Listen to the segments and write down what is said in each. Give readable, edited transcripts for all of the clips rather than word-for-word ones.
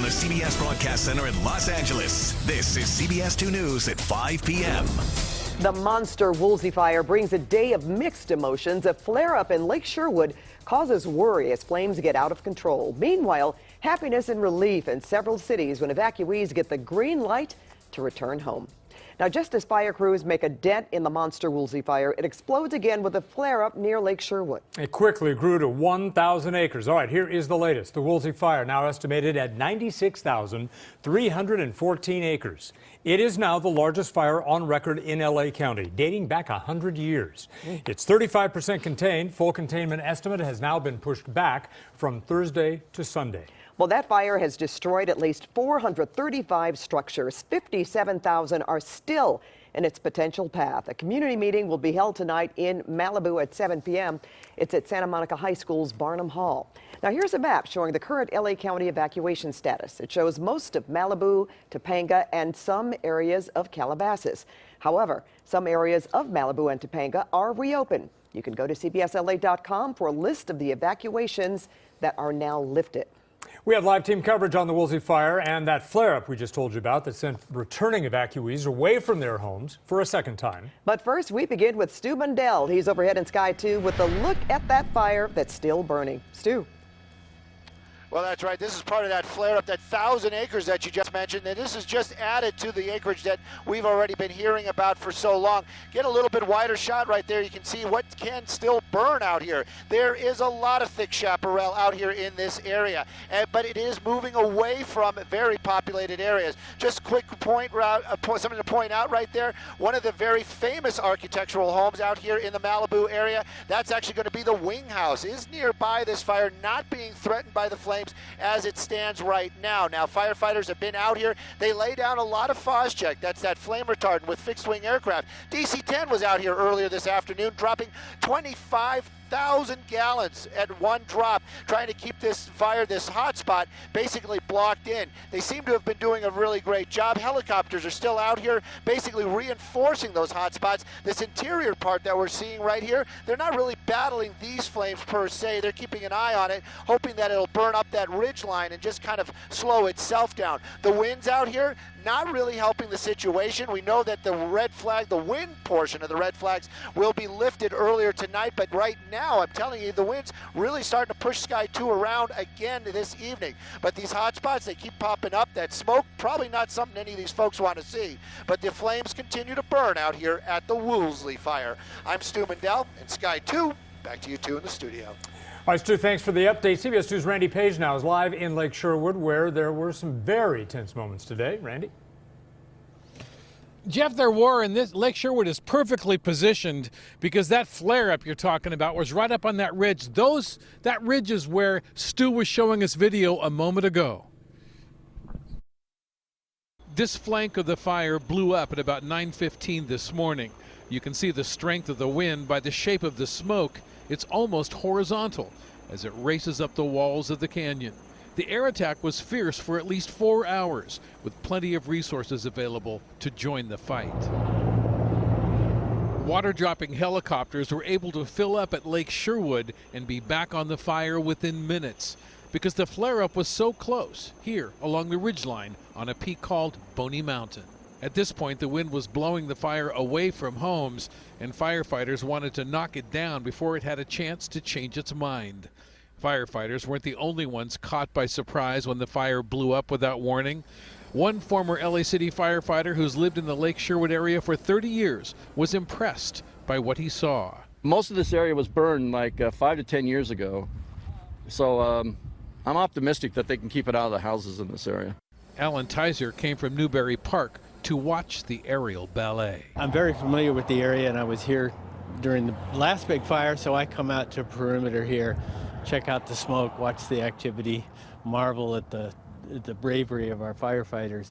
From the CBS Broadcast Center in Los Angeles, this is CBS2 News at 5 p.m. The monster Woolsey Fire brings a day of mixed emotions. A flare-up in Lake Sherwood causes worry as flames get out of control. Meanwhile, happiness and relief in several cities when evacuees get the green light to return home. Now, just as fire crews make a dent in the monster Woolsey Fire, it explodes again with a flare-up near Lake Sherwood. It quickly grew to 1,000 acres. All right, here is the latest. The Woolsey Fire now estimated at 96,314 acres. It is now the largest fire on record in LA County, dating back 100 years. It's 35% contained. Full containment estimate has now been pushed back from Thursday to Sunday. Well, that fire has destroyed at least 435 structures. 57,000 are still in its potential path. A community meeting will be held tonight in Malibu at 7 p.m. It's at Santa Monica High School's Barnum Hall. Now, here's a map showing the current LA County evacuation status. It shows most of Malibu, Topanga, and some areas of Calabasas. However, some areas of Malibu and Topanga are reopened. You can go to cbsla.com for a list of the evacuations that are now lifted. We have live team coverage on the Woolsey Fire and that flare-up we just told you about that sent returning evacuees away from their homes for a second time. But first, we begin with Stu Mundell. He's overhead in Sky 2 with a look at that fire that's still burning. Stu. Well, that's right. This is part of that flare-up, that 1,000 acres that you just mentioned, and this is just added to the acreage that we've already been hearing about for so long. Get a little bit wider shot right there. You can see what can still burn out here. There is a lot of thick chaparral out here in this area, but it is moving away from very populated areas. Just quick something to point out right there. One of the very famous architectural homes out here in the Malibu area, that's actually going to be the Wing House, is nearby this fire, not being threatened by the flames as it stands right now. Now, firefighters have been out here. They lay down a lot of Phos-Chek. That's that flame retardant with fixed-wing aircraft. DC-10 was out here earlier this afternoon, dropping 25,000 gallons at one drop, trying to keep this fire, this hot spot, basically blocked in. They seem to have been doing a really great job. Helicopters are still out here, basically reinforcing those hot spots. This interior part that we're seeing right here, they're not really battling these flames per se. They're keeping an eye on it, hoping that it'll burn up that ridge line and just kind of slow itself down. The winds out here, not really helping the situation. We know that the red flag, the wind portion of the red flags will be lifted earlier tonight, but right now, I'm telling you, the wind's really starting to push Sky 2 around again this evening. But these hot spots, they keep popping up. That smoke, probably not something any of these folks want to see. But the flames continue to burn out here at the Woolsey Fire. I'm Stu Mundell in Sky 2. Back to you two in the studio. All right, Stu, thanks for the update. CBS 2's Randy Page now is live in Lake Sherwood, where there were some very tense moments today. Randy? Jeff, there were, and this Lake Sherwood is perfectly positioned because that flare-up you're talking about was right up on that ridge. That ridge is where Stu was showing us video a moment ago. This flank of the fire blew up at about 9:15 this morning. You can see the strength of the wind by the shape of the smoke. It's almost horizontal as it races up the walls of the canyon. The air attack was fierce for at least 4 hours, with plenty of resources available to join the fight. Water-dropping helicopters were able to fill up at Lake Sherwood and be back on the fire within minutes because the flare-up was so close here along the ridgeline on a peak called Boney Mountain. At this point, the wind was blowing the fire away from homes, and firefighters wanted to knock it down before it had a chance to change its mind. Firefighters weren't the only ones caught by surprise when the fire blew up without warning. One former LA City firefighter who's lived in the Lake Sherwood area for 30 years was impressed by what he saw. Most of this area was burned like 5 to 10 years ago, so I'm optimistic that they can keep it out of the houses in this area. Alan Tizer came from Newberry Park to watch the aerial ballet. I'm very familiar with the area, and I was here during the last big fire, so I come out to perimeter here, check out the smoke, watch the activity, marvel at the bravery of our firefighters.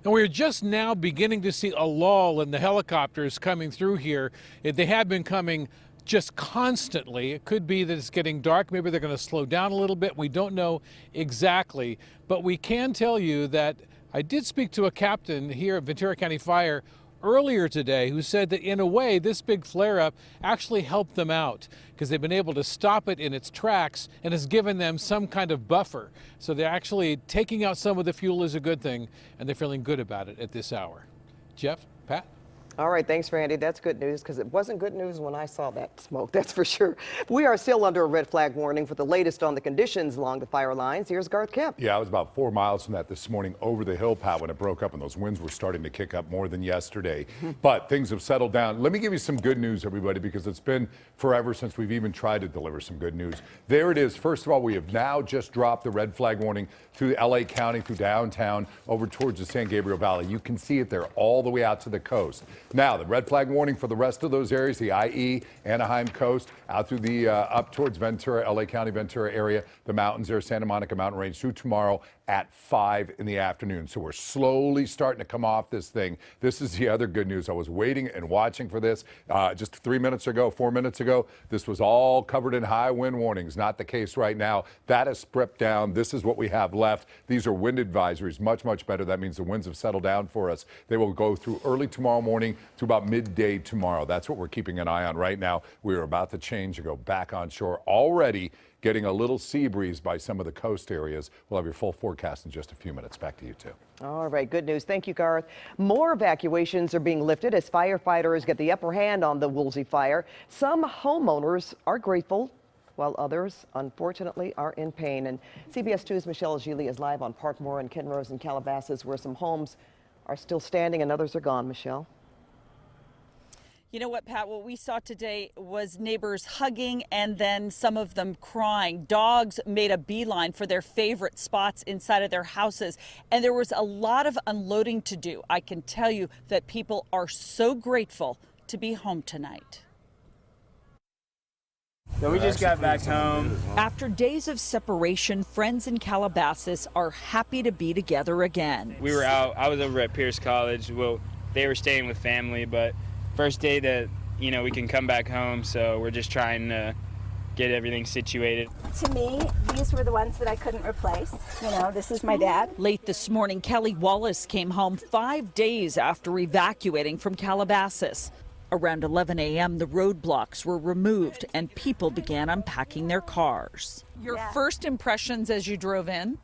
And we're just now beginning to see a lull in the helicopters coming through here. They have been coming just constantly. It could be that it's getting dark. Maybe they're going to slow down a little bit. We don't know exactly. But we can tell you that I did speak to a captain here at Ventura County Fire earlier today who said that in a way this big flare-up actually helped them out because they've been able to stop it in its tracks and has given them some kind of buffer. So they're actually taking out some of the fuel is a good thing, and they're feeling good about it at this hour. Jeff, Pat? All right, thanks, Randy. That's good news because it wasn't good news when I saw that smoke, that's for sure. We are still under a red flag warning for the latest on the conditions along the fire lines. Here's Garth Kemp. Yeah, I was about 4 miles from that this morning over the hill, Pat, when it broke up, and those winds were starting to kick up more than yesterday. But things have settled down. Let me give you some good news, everybody, because it's been forever since we've even tried to deliver some good news. There it is. First of all, we have now just dropped the red flag warning through LA County, through downtown, over towards the San Gabriel Valley. You can see it there all the way out to the coast. Now, the red flag warning for the rest of those areas, the IE, Anaheim coast, out through the up towards Ventura, LA County, Ventura area, the mountains there, Santa Monica Mountain Range, through tomorrow at 5 in the afternoon. So we're slowly starting to come off this thing. This is the other good news. I was waiting and watching for this just 4 minutes ago. This was all covered in high wind warnings. Not the case right now. That has spread down. This is what we have left. These are wind advisories, much, much better. That means the winds have settled down for us. They will go through early tomorrow morning to about midday tomorrow. That's what we're keeping an eye on right now. We are about to change and go back on shore already. Getting a little sea breeze by some of the coast areas. We'll have your full forecast in just a few minutes. Back to you, too. All right, good news. Thank you, Garth. More evacuations are being lifted as firefighters get the upper hand on the Woolsey Fire. Some homeowners are grateful, while others, unfortunately, are in pain. And CBS 2's Michelle Gili is live on Parkmore and Kenrose and Calabasas, where some homes are still standing and others are gone. Michelle? You know what, Pat, what we saw today was neighbors hugging and then some of them crying. Dogs made a beeline for their favorite spots inside of their houses, and there was a lot of unloading to do. I can tell you that people are so grateful to be home tonight. So we just got back home. After days of separation, friends in Calabasas are happy to be together again. We were out, I was over at Pierce College. Well, they were staying with family, but first day that, we can come back home, so we're just trying to get everything situated. To me, these were the ones that I couldn't replace. This is my dad. Late this morning, Kelly Wallace came home 5 days after evacuating from Calabasas. Around 11 a.m., the roadblocks were removed and people began unpacking their cars. Your first impressions as you drove in?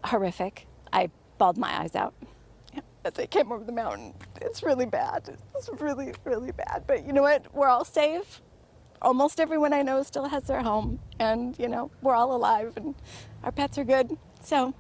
Horrific. I bawled my eyes out as I came over the mountain. It's really bad. It's really, really bad. But you know what? We're all safe. Almost everyone I know still has their home. And, we're all alive and our pets are good. So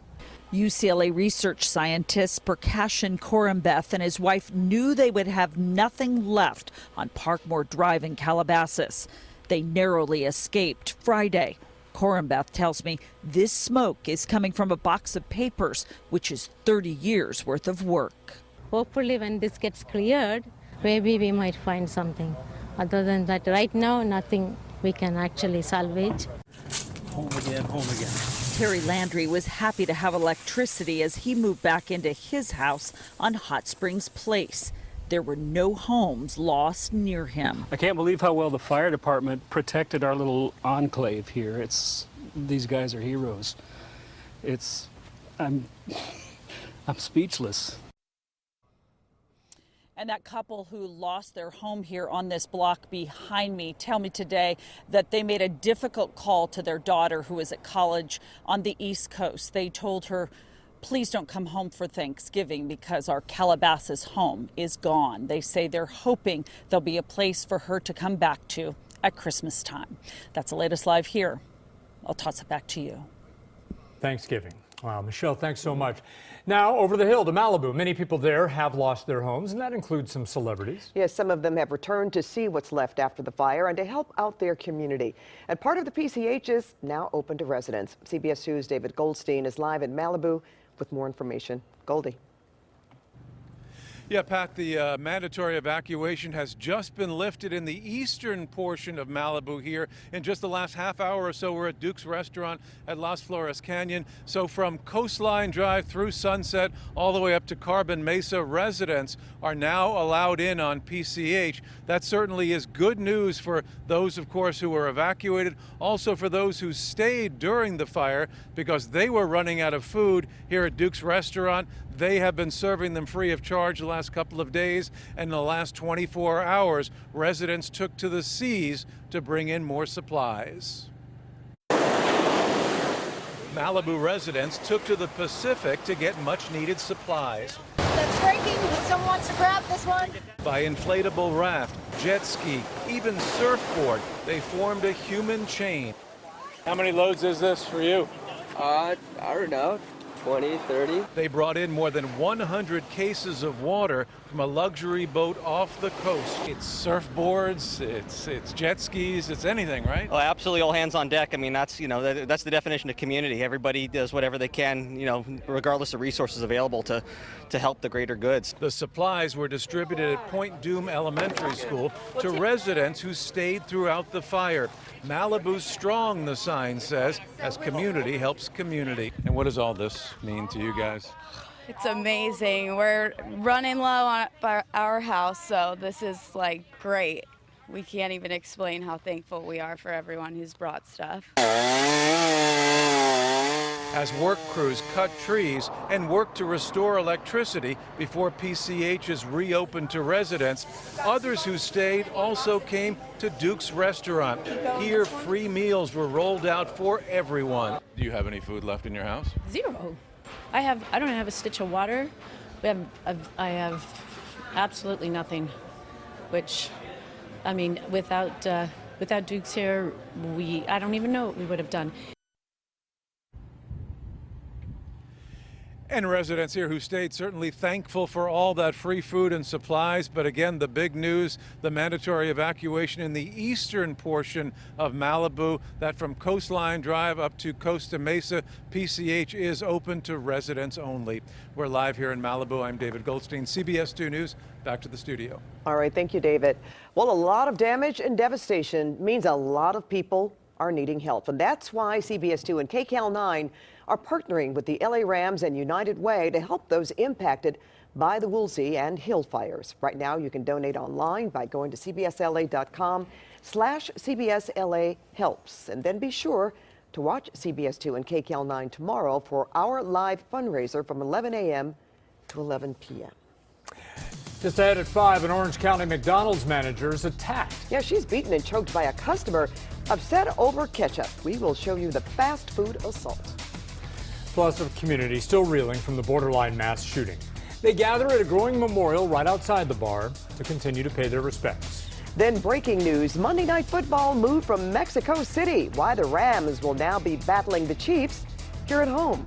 UCLA research scientist Percashin Corambeth and his wife knew they would have nothing left on Parkmore Drive in Calabasas. They narrowly escaped Friday. Corambeth tells me this smoke is coming from a box of papers, which is 30 years worth of work. Hopefully when this gets cleared, maybe we might find something. Other than that, right now, nothing we can actually salvage. Home again, home again. Terry Landry was happy to have electricity as he moved back into his house on Hot Springs Place. There were no homes lost near him. I can't believe how well the fire department protected our little enclave here. These guys are heroes. I'm speechless. And that couple who lost their home here on this block behind me tell me today that they made a difficult call to their daughter who is at college on the East Coast. They told her, please don't come home for Thanksgiving because our Calabasas home is gone. They say they're hoping there'll be a place for her to come back to at Christmas time. That's the latest live here. I'll toss it back to you. Thanksgiving. Wow, Michelle, thanks so much. Now, over the hill to Malibu. Many people there have lost their homes, and that includes some celebrities. Yes, some of them have returned to see what's left after the fire and to help out their community. And part of the PCH is now open to residents. CBS 2's David Goldstein is live in Malibu with more information. Goldie. Yeah, Pat, the mandatory evacuation has just been lifted in the eastern portion of Malibu here. In just the last half hour or so, we're at Duke's Restaurant at Las Flores Canyon. So from Coastline Drive through Sunset all the way up to Carbon Mesa, residents are now allowed in on PCH. That certainly is good news for those, of course, who were evacuated. Also for those who stayed during the fire because they were running out of food here at Duke's Restaurant. They have been serving them free of charge the last couple of days, and in the last 24 hours, residents took to the seas to bring in more supplies. Malibu residents took to the Pacific to get much-needed supplies. That's breaking. Someone wants to grab this one. By inflatable raft, jet ski, even surfboard, they formed a human chain. How many loads is this for you? I don't know, 20, 30. They brought in more than 100 cases of water from a luxury boat off the coast. It's surfboards, it's jet skis, it's anything, right? Oh, absolutely, all hands on deck. I mean, that's the definition of community. Everybody does whatever they can, regardless of resources available to help the greater goods. The supplies were distributed at Point Doom Elementary School to residents who stayed throughout the fire. Malibu's strong, the sign says, as community helps community. And what does all this mean to you guys? It's amazing. We're running low on our house, so this is great. We can't even explain how thankful we are for everyone who's brought stuff. As work crews cut trees and work to restore electricity before PCH is reopened to residents, others who stayed also came to Duke's restaurant. Here, free meals were rolled out for everyone. Do you have any food left in your house? Zero. I don't have a stitch of water. I have absolutely nothing, which, I mean, without Duke's here, I don't even know what we would have done. And residents here who stayed certainly thankful for all that free food and supplies. But again, the big news, the mandatory evacuation in the eastern portion of Malibu, that from Coastline Drive up to Costa Mesa, PCH is open to residents only. We're live here in Malibu. I'm David Goldstein, CBS 2 News. Back to the studio. All right, thank you, David. Well, a lot of damage and devastation means a lot of people are needing help. And that's why CBS 2 and KCAL 9 are partnering with the LA Rams and United Way to help those impacted by the Woolsey and Hill fires. Right now, you can donate online by going to cbsla.com/CBSLA-helps. And then be sure to watch CBS 2 and KCAL 9 tomorrow for our live fundraiser from 11 a.m. to 11 p.m. Just ahead at 5, an Orange County McDonald's manager is attacked. Yeah, she's beaten and choked by a customer upset over ketchup. We will show you the fast food assault. Plus, a community still reeling from the borderline mass shooting. They gather at a growing memorial right outside the bar to continue to pay their respects. Then breaking news, Monday Night Football moved from Mexico City. Why the Rams will now be battling the Chiefs here at home.